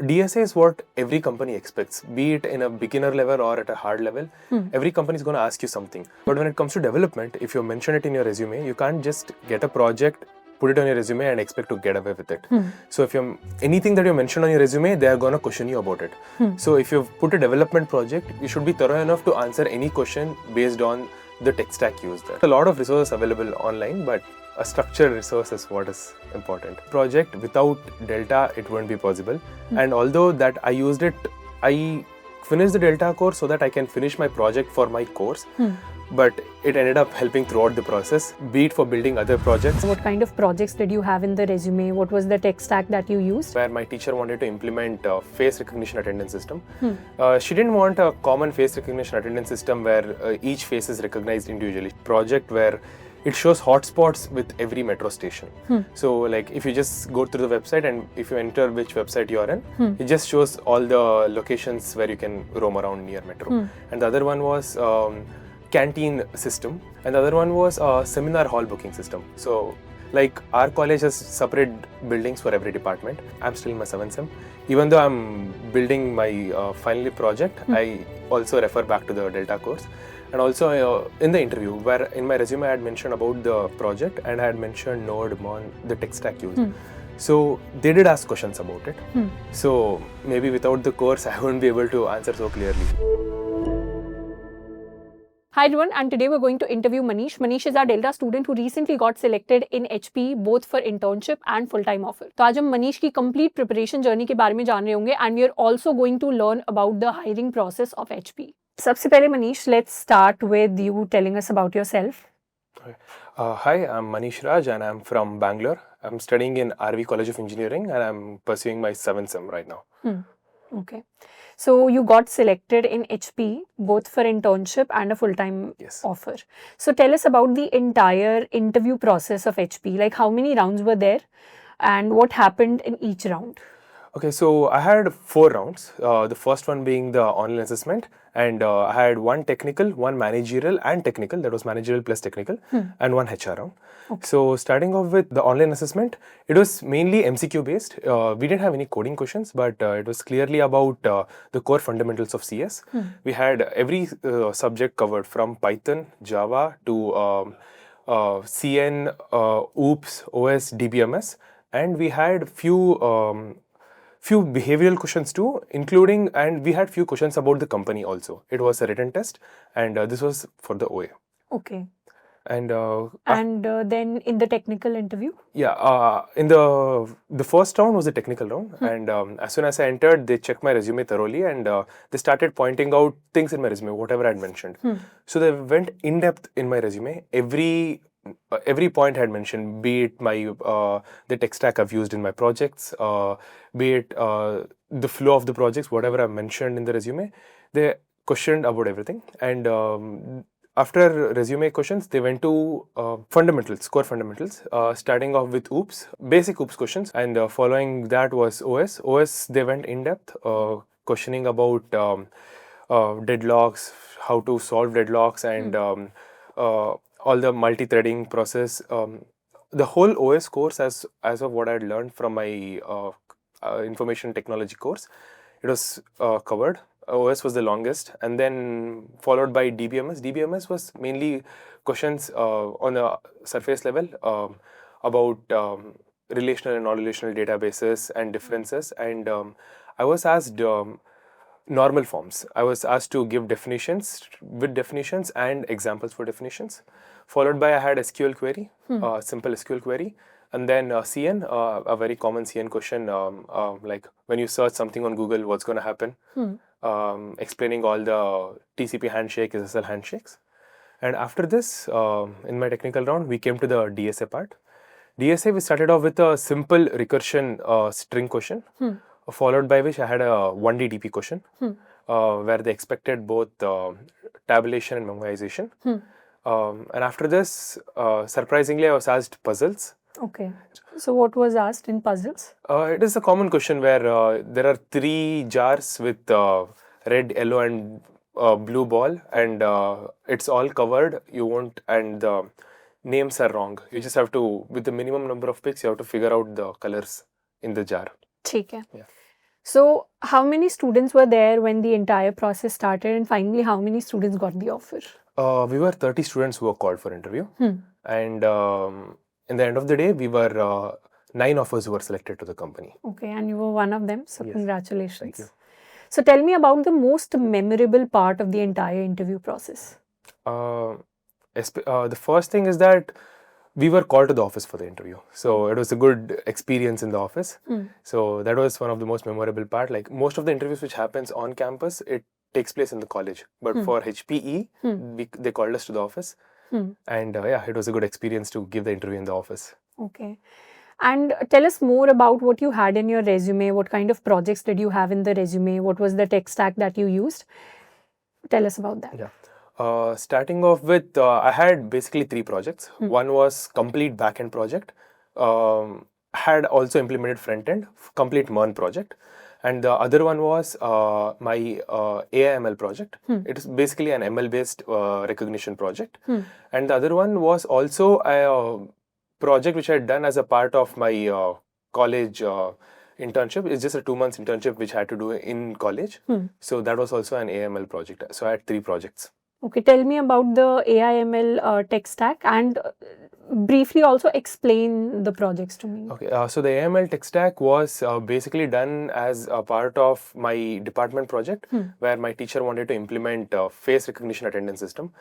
DSA is what every company expects, be it in a beginner level or at a hard level. Every company is going to ask you something. But when it comes to development, if you mention it in your resume, you can't just get a project, put it on your resume and expect to get away with it. So if anything that you mention on your resume, they are going to question you about it. So if you've put a development project, you should be thorough enough to answer any question based on the tech stack used there. A lot of resources available online, but a structured resource is what is important. Project without Delta, it won't be possible. And although that I used it, I finished the Delta course so that I can finish my project for my course. But it ended up helping throughout the process, be it for building other projects. What kind of projects did you have in the resume? What was the tech stack that you used? Where my teacher wanted to implement a face recognition attendance system. She didn't want a common face recognition attendance system where each face is recognized individually. Project where it shows hotspots with every metro station. So like if you just go through the website and if you enter which website you are in, it just shows all the locations where you can roam around near metro. And the other one was canteen system, and the other one was seminar hall booking system. So like our college has separate buildings for every department. I'm still in my 7th sem. Even though I'm building my final year project, I also refer back to the Delta course. And also in the interview, where in my resume I had mentioned about the project and I had mentioned Node, Mon, the tech stack used. So they did ask questions about it. So maybe without the course, I wouldn't be able to answer so clearly. Hi everyone, and today we're going to interview Manish. Manish is our Delta student who recently got selected in HPE both for internship and full-time offer. तो आज हम मनीष की complete preparation journey के बारे में जान रहे होंगे, and we are also going to learn about the hiring process of HPE. सबसे पहले Manish, let's start with you telling us about yourself. Hi, I'm Manish Raj and I'm from Bangalore. I'm studying in RV College of Engineering and I'm pursuing my 7th sem right now. Okay. So you got selected in HPE both for internship and a full-time offer. So tell us about the entire interview process of HPE. Like how many rounds were there and what happened in each round? Okay, so I had 4 rounds. The first one being the online assessment, and I had one technical, one managerial and technical, that was managerial plus technical, and one HR round. Okay. So starting off with the online assessment, it was mainly MCQ based. We didn't have any coding questions, but it was clearly about the core fundamentals of CS. We had every subject covered from Python, Java to CN, OOPS, OS, DBMS, and we had few behavioral questions too, including, and we had few questions about the company also. It was a written test, and this was for the OA. Okay. And then in the technical interview? Yeah, in the first round was a technical round, and as soon as I entered, they checked my resume thoroughly, and they started pointing out things in my resume, whatever I had mentioned. So they went in depth in my resume. Every point I had mentioned, be it my the tech stack I've used in my projects, be it the flow of the projects, whatever I mentioned in the resume, they questioned about everything. And after resume questions, they went to fundamentals, core fundamentals, starting off with OOPS, basic OOPS questions, and following that was OS. OS, they went in depth, questioning about deadlocks, how to solve deadlocks, and all the multi-threading process. The whole OS course, as of what I had learned from my information technology course, it was covered. OS was the longest, and then followed by DBMS. DBMS was mainly questions on a surface level about relational and non-relational databases and differences. And I was asked normal forms. I was asked to give definitions with definitions and examples for definitions. Followed by I had SQL query, simple SQL query. And then CN, a very common CN question, like when you search something on Google, what's going to happen? Explaining all the TCP handshake, SSL handshakes. And after this, in my technical round, we came to the DSA part. DSA, we started off with a simple recursion string question, followed by which I had a 1D DP question, where they expected both tabulation and memorization. And after this, surprisingly, I was asked puzzles. Okay. So what was asked in puzzles? It is a common question where there are 3 jars with red, yellow and blue ball, and it's all covered. You won't, and the names are wrong. You just have to, with the minimum number of picks, you have to figure out the colors in the jar. ठीक है. Yeah. So how many students were there when the entire process started, and finally how many students got the offer? We were 30 students who were called for interview, and in the end of the day, we were 9 of us who were selected to the company. Okay, and you were one of them, so Yes. congratulations. Thank you. So tell me about the most memorable part of the entire interview process. The first thing is that we were called to the office for the interview, so it was a good experience in the office. So that was one of the most memorable part. Like most of the interviews which happens on campus, it takes place in the college, but for HPE, they called us to the office, and yeah, it was a good experience to give the interview in the office. Okay. And tell us more about what you had in your resume. What kind of projects did you have in the resume? What was the tech stack that you used? Tell us about that. Yeah. Starting off with, I had basically 3 projects. One was complete backend project. Had also implemented front end, complete MERN project. And the other one was my AI/ML project. It is basically an ML based recognition project. And the other one was also a project which I had done as a part of my college internship. It's just a 2 months internship which I had to do in college. So that was also an AI/ML project. So I had 3 projects. Okay, tell me about the AI/ML tech stack, and briefly also explain the projects to me. Okay, so the AI/ML tech stack was basically done as a part of my department project, where my teacher wanted to implement a face recognition attendance system.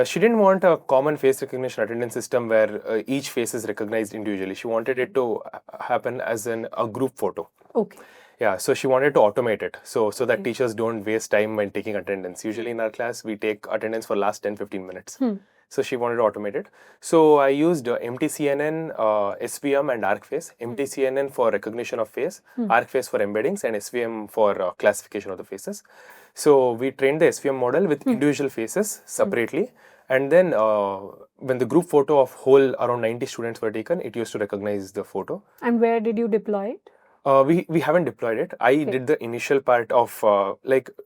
She didn't want a common face recognition attendance system where each face is recognized individually. She wanted it to happen as a group photo. Okay. Yeah, so she wanted to automate it so that teachers don't waste time when taking attendance. Usually in our class, we take attendance for last 10-15 minutes. So she wanted to automate it. So I used MTCNN, SVM and ArcFace. MTCNN for recognition of face, ArcFace for embeddings, and SVM for classification of the faces. So we trained the SVM model with individual faces separately. And then when the group photo of whole around 90 students were taken, it used to recognize the photo. And where did you deploy it? We haven't deployed it. I did the initial part of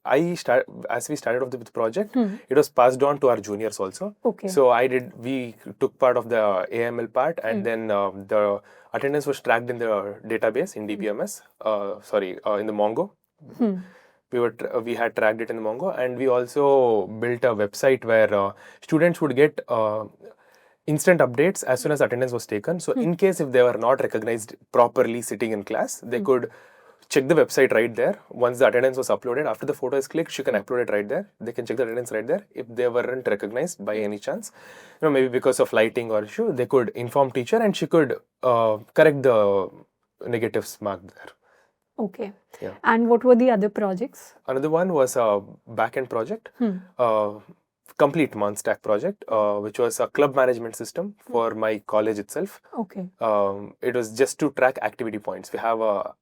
as we started off the project, it was passed on to our juniors also. Okay. So we took part of the AML part, and then the attendance was tracked in the database in DBMS. In the Mongo. We had tracked it in the Mongo, and we also built a website where students would get instant updates as soon as attendance was taken. So in case if they were not recognized properly sitting in class, they could check the website right there. Once the attendance was uploaded, after the photo is clicked, she can upload it right there. They can check the attendance right there. If they weren't recognized by any chance, maybe because of lighting or issue, they could inform teacher and she could correct the negatives marked there. Okay. Yeah. And what were the other projects? Another one was a backend project. Complete MERN stack project, which was a club management system for my college itself. Okay. It was just to track activity points. We have a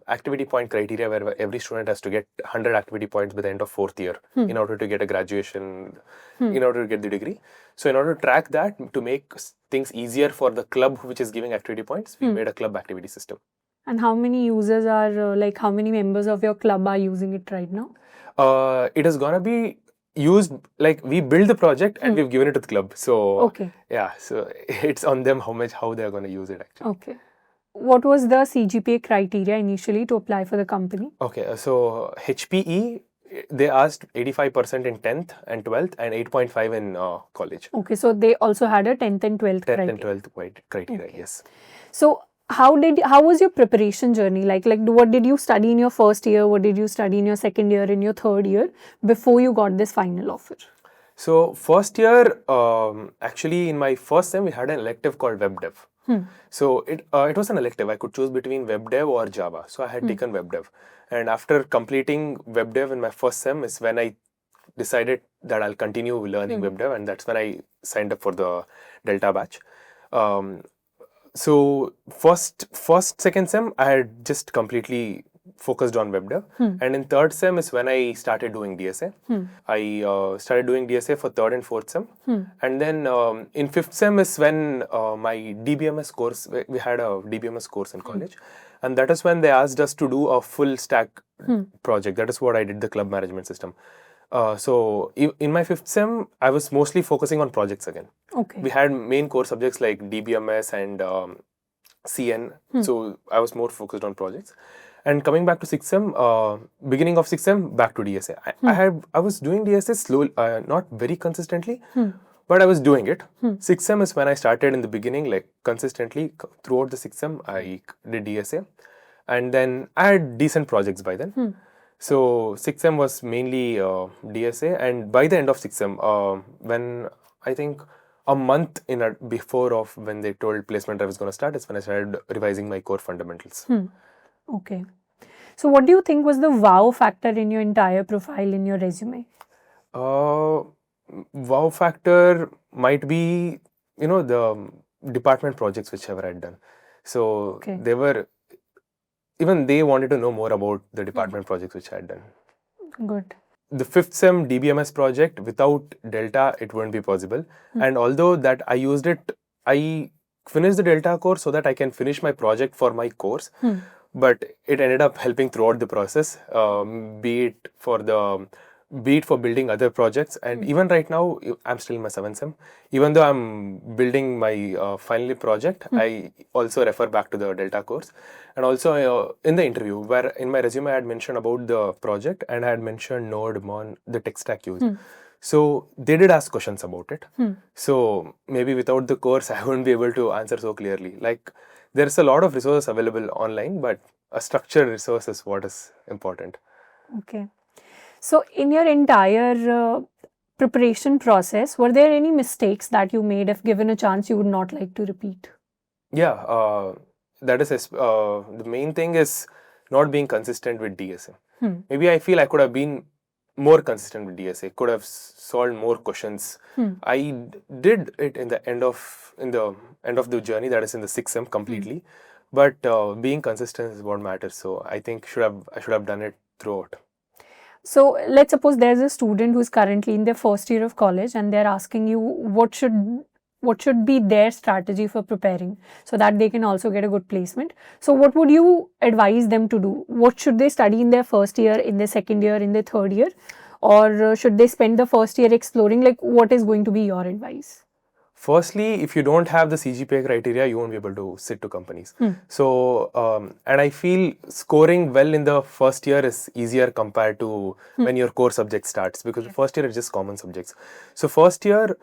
activity point criteria where every student has to get 100 activity points by the end of 4th year in order to get a graduation, in order to get the degree. So in order to track that, to make things easier for the club which is giving activity points, we made a club activity system. And how many users are, how many members of your club are using it right now? It is gonna be used, like we build the project and we've given it to the club. So okay. Yeah, so it's on them how they're going to use it actually. Okay. What was the CGPA criteria initially to apply for the company? Okay, so HPE, they asked 85% in 10th and 12th and 8.5 in college. Okay, so they also had a 10th and 12th 10th criteria. and 12th criteria, okay. Yes. So how was your preparation journey? Like what did you study in your first year? What did you study in your second year, in your third year, before you got this final offer? So first year, actually in my first sem, we had an elective called Web Dev. So it was an elective. I could choose between Web Dev or Java. So I had taken Web Dev. And after completing Web Dev in my first sem is when I decided that I'll continue learning Web Dev, and that's when I signed up for the Delta batch. So second sem, I had just completely focused on Web Dev. And in third sem is when I started doing DSA. I started doing DSA for third and fourth sem. And then in fifth sem is when my DBMS course, we had a DBMS course in college. And that is when they asked us to do a full stack project. That is what I did, the club management system. So in my fifth sem, I was mostly focusing on projects again. Okay. We had main core subjects like DBMS and CN. So I was more focused on projects. And coming back to 6M, beginning of 6M, back to DSA. I was doing DSA slowly, not very consistently, but I was doing it. 6M is when I started in the beginning, like consistently throughout the 6M, I did DSA. And then I had decent projects by then. So 6M was mainly DSA, and by the end of 6M, when I think a month before of when they told placement I was going to start, is when I started revising my core fundamentals. Okay. So what do you think was the wow factor in your entire profile in your resume? Wow factor might be, the department projects whichever I'd done. So they wanted to know more about the department projects which I had done. Good. The 5th SEM DBMS project, without Delta, it wouldn't be possible. And although that I used it, I finished the Delta course so that I can finish my project for my course. But it ended up helping throughout the process, be it for building other projects. And even right now, I'm still in my 7th SEM. Even though I'm building my final year project, I also refer back to the Delta course. And also in the interview, where in my resume I had mentioned about the project and I had mentioned Node, Mon, the tech stack used. So they did ask questions about it. So maybe without the course, I wouldn't be able to answer so clearly. Like, there's a lot of resources available online, but a structured resource is what is important. Okay. So in your entire preparation process, were there any mistakes that you made? If given a chance, you would not like to repeat? Yeah, that is the main thing is not being consistent with DSA. Maybe I feel I could have been more consistent with DSA, could have solved more questions. I did it in the end of the journey, that is in the 6M completely. But being consistent is what matters. So I think I should have done it throughout. So let's suppose there's a student who's currently in their first year of college and they're asking you what should be their strategy for preparing so that they can also get a good placement. So what would you advise them to do? What should they study in their first year, in their second year, in their third year? Or should they spend the first year exploring? Like, what is going to be your advice? Firstly, if you don't have the CGPA criteria, you won't be able to sit to companies. So, and I feel scoring well in the first year is easier compared to when your core subject starts, because the first year is just common subjects. So first year,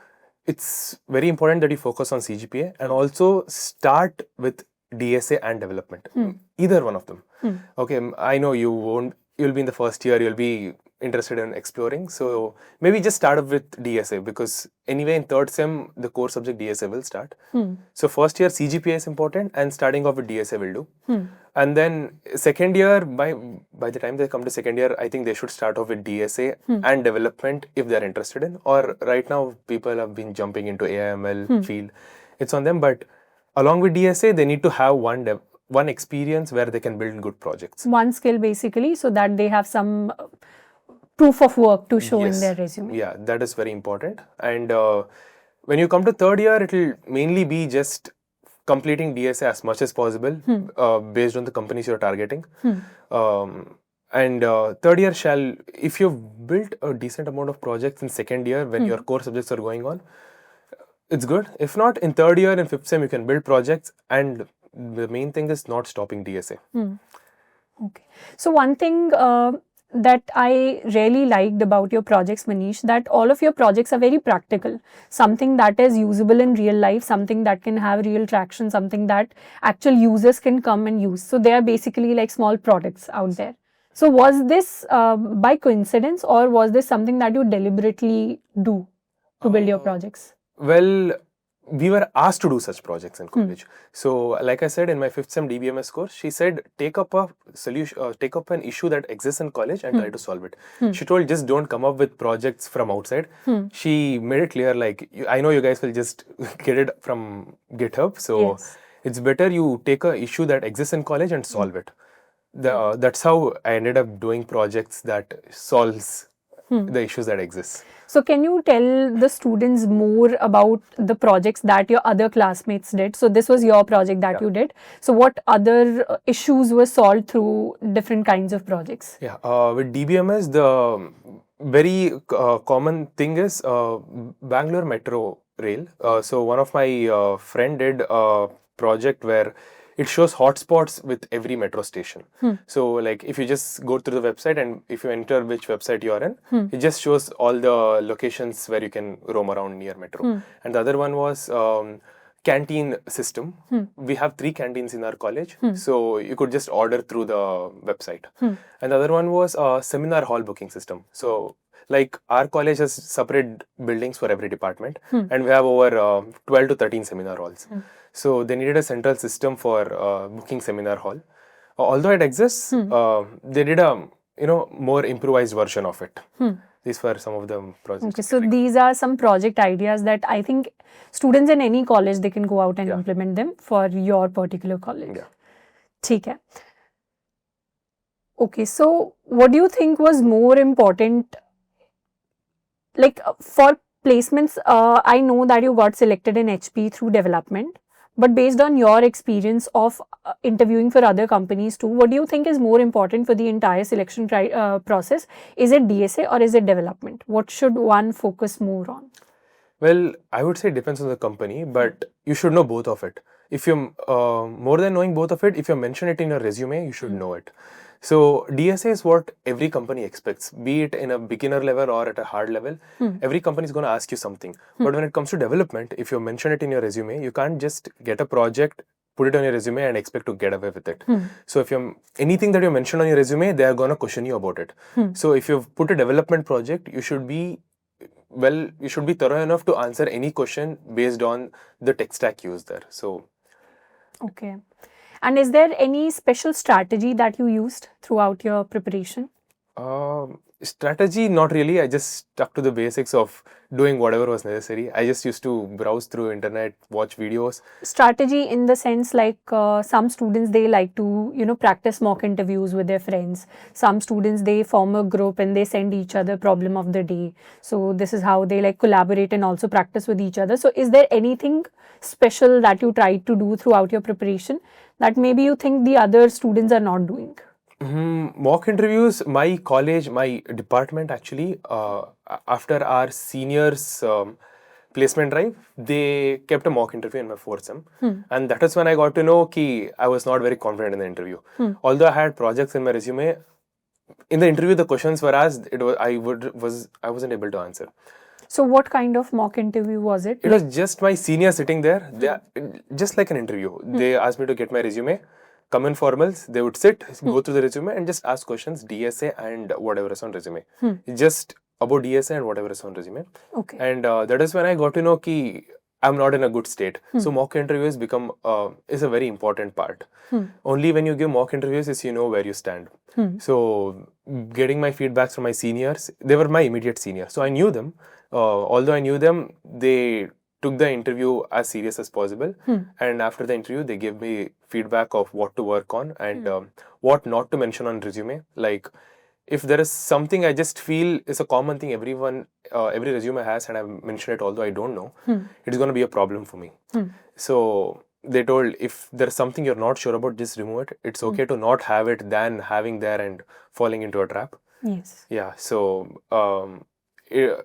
it's very important that you focus on CGPA and also start with DSA and development, either one of them. Okay, I know you'll be in the first year, you'll be interested in exploring. So maybe just start up with DSA, because anyway in 3rd SEM, the core subject DSA will start. So first year CGPA is important and starting off with DSA will do. And then second year, by the time they come to second year, I think they should start off with DSA and development if they're interested in. Or right now, people have been jumping into AI/ML field. It's on them, but along with DSA, they need to have one experience where they can build good projects. One skill basically, so that they have some proof of work to show in their resume. Yeah, that is very important. And when you come to third year, it will mainly be just completing DSA as much as possible based on the companies you're targeting. And third year if you've built a decent amount of projects in second year when your core subjects are going on, it's good. If not, in third year and 5th SEM, you can build projects, and the main thing is not stopping DSA. Okay. So one thing that I really liked about your projects, Manish, that all of your projects are very practical. Something that is usable in real life, something that can have real traction, something that actual users can come and use. So they are basically like small products out there. So was this by coincidence, or was this something that you deliberately do to build your projects? Well, we were asked to do such projects in college. So, like I said, in my 5th SEM DBMS course, she said, take up a solution, take up an issue that exists in college and try to solve it. She told, just don't come up with projects from outside. She made it clear, like, I know you guys will just get it from GitHub. So, it's better you take a issue that exists in college and solve it. That's how I ended up doing projects that solves the issues that exist. So can you tell the students more about the projects that your other classmates did? So this was your project that you did. So what other issues were solved through different kinds of projects? Yeah, with DBMS, the very common thing is Bangalore Metro Rail. So one of my friend did a project where it shows hotspots with every metro station. So like if you just go through the website and if you enter which website you are in, it just shows all the locations where you can roam around near metro. And the other one was canteen system. We have 3 canteens in our college, so you could just order through the website. And the other one was seminar hall booking system. So like our college has separate buildings for every department, and we have over 12 to 13 seminar halls. So they needed a central system for booking seminar hall. Although it exists, they did a more improvised version of it. These were some of the projects. Okay, so these are some project ideas that I think students in any college, they can go out and implement them for your particular college. Yeah. ठीक है. Okay, so what do you think was more important? Like for placements, I know that you got selected in HPE through development. But based on your experience of interviewing for other companies too, what do you think is more important for the entire selection process? Is it DSA or is it development? What should one focus more on? Well, I would say it depends on the company, but you should know both of it. If you're more than knowing both of it, if you mention it in your resume, you should know it. So DSA is what every company expects, be it in a beginner level or at a hard level. Every company is going to ask you something. But when it comes to development, if you mention it in your resume, you can't just get a project, put it on your resume and expect to get away with it. So if you anything that you mention on your resume, they are going to question you about it. So if you've put a development project, you should be thorough enough to answer any question based on the tech stack used there. So okay. And is there any special strategy that you used throughout your preparation? Strategy, not really. I just stuck to the basics of doing whatever was necessary. I just used to browse through internet, watch videos. Strategy in the sense like some students, they like to, practice mock interviews with their friends. Some students, they form a group and they send each other problem of the day. So this is how they like collaborate and also practice with each other. So is there anything special that you tried to do throughout your preparation that maybe you think the other students are not doing? Mock interviews, my college, my department actually, after our seniors placement drive, they kept a mock interview in my 4th sem. And that is when I got to know that I was not very confident in the interview. Although I had projects in my resume, in the interview the questions were asked, I wasn't able to answer. So what kind of mock interview was it? It was just my senior sitting there, just like an interview. They asked me to get my resume, come in formals, they would sit, go through the resume and just ask questions, DSA and whatever is on resume. Just about DSA and whatever is on resume. Okay. And that is when I got to know that I'm not in a good state. So mock interviews is a very important part. Only when you give mock interviews is you know where you stand. So getting my feedbacks from my seniors, they were my immediate seniors. So I knew them. Although I knew them, they took the interview as serious as possible. And after the interview, they gave me feedback of what to work on and what not to mention on resume. Like if there is something I just feel is a common thing every resume has and I've mentioned it although I don't know, it's going to be a problem for me. So they told if there's something you're not sure about, just remove it. It's okay to not have it than having there and falling into a trap. Yes. Yeah. So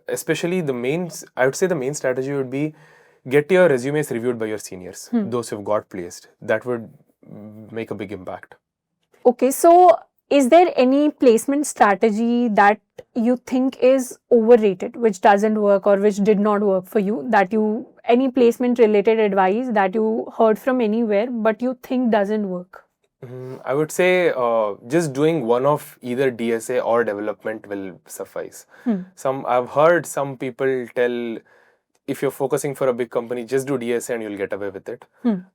especially I would say the main strategy would be get your resumes reviewed by your seniors, those who've got placed. That would make a big impact. Okay, so is there any placement strategy that you think is overrated, which doesn't work or which did not work for you, any placement related advice that you heard from anywhere but you think doesn't work? I would say just doing one of either DSA or development will suffice. I've heard some people tell if you're focusing for a big company, just do DSA and you'll get away with it.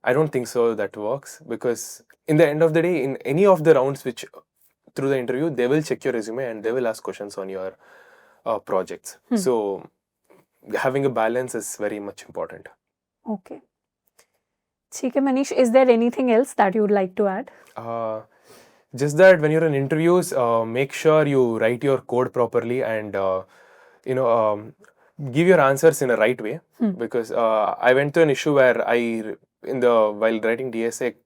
I don't think so that works because in the end of the day, in any of the rounds through the interview, they will check your resume and they will ask questions on your projects. So having a balance is very much important. Okay. Okay, Manish, is there anything else that you would like to add? Just that when you're in interviews, make sure you write your code properly and give your answers in a right way. Because I went through an issue where while writing DSA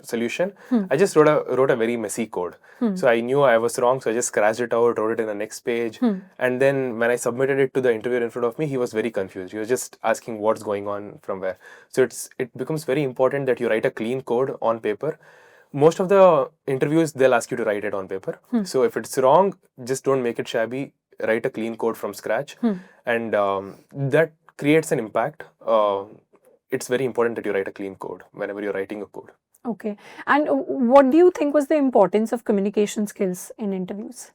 solution, I just wrote a very messy code. So I knew I was wrong, so I just scratched it out, wrote it in the next page. And then when I submitted it to the interviewer in front of me, he was very confused. He was just asking what's going on from where. So it becomes very important that you write a clean code on paper. Most of the interviews, they'll ask you to write it on paper. So if it's wrong, just don't make it shabby. Write a clean code from scratch. And that creates an impact. It's very important that you write a clean code whenever you're writing a code. Okay. And what do you think was the importance of communication skills in interviews?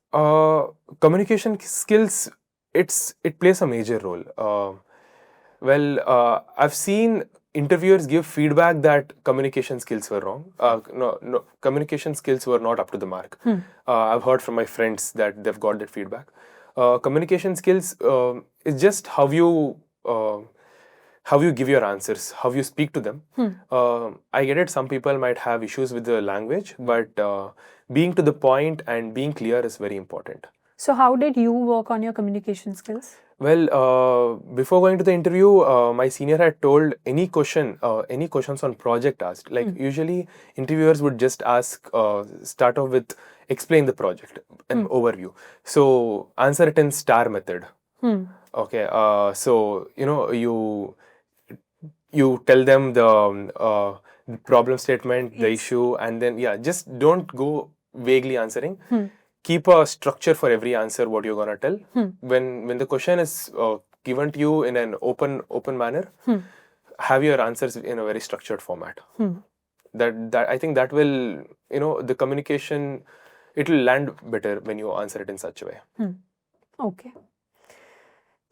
Communication skills, it plays a major role. I've seen interviewers give feedback that communication skills were wrong. No, communication skills were not up to the mark. I've heard from my friends that they've got that feedback. Communication skills is just how you give your answers, how you speak to them. I get it, some people might have issues with the language, but being to the point and being clear is very important. So how did you work on your communication skills? Well, before going to the interview, my senior had told any questions on project asked. Like usually interviewers would just ask, start off with explain the project, an overview. So answer it in STAR method. Okay, so you tell them the problem statement, the issue, and then just don't go vaguely answering. Keep a structure for every answer what you're gonna tell. When the question is given to you in an open manner, have your answers in a very structured format. That I think that will, the communication, it will land better when you answer it in such a way. Okay.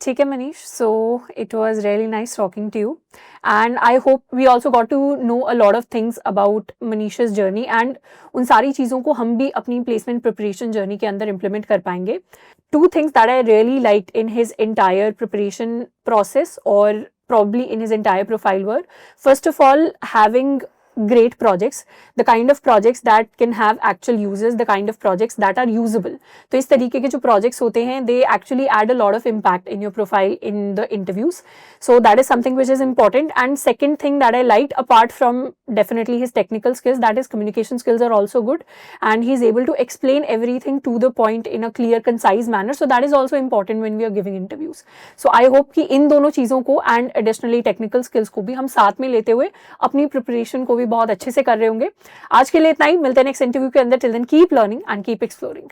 ठीक है Manish, so it was really nice talking to you, and I hope we also got to know a lot of things about Manish's journey, and उन सारी चीज़ों को हम भी अपनी placement preparation journey के अंदर implement कर पाएंगे. Two things that I really liked in his entire preparation process, or probably in his entire profile, were first of all having great projects, the kind of projects that can have actual uses, the kind of projects that are usable. तो इस तरीके के जो projects होते हैं, they actually add a lot of impact in your profile in the interviews. So that is something which is important. And second thing that I liked, apart from definitely his technical skills, that his communication skills are also good, and he's able to explain everything to the point in a clear, concise manner. So that is also important when we are giving interviews. So I hope कि इन दोनों चीज़ों को and additionally technical skills को भी हम साथ में लेते हुए अपनी preparation को भी बहुत अच्छे से कर रहे होंगे. आज के लिए इतना ही, मिलते हैं नेक्स्ट इंटरव्यू के अंदर. Till then keep learning and keep exploring.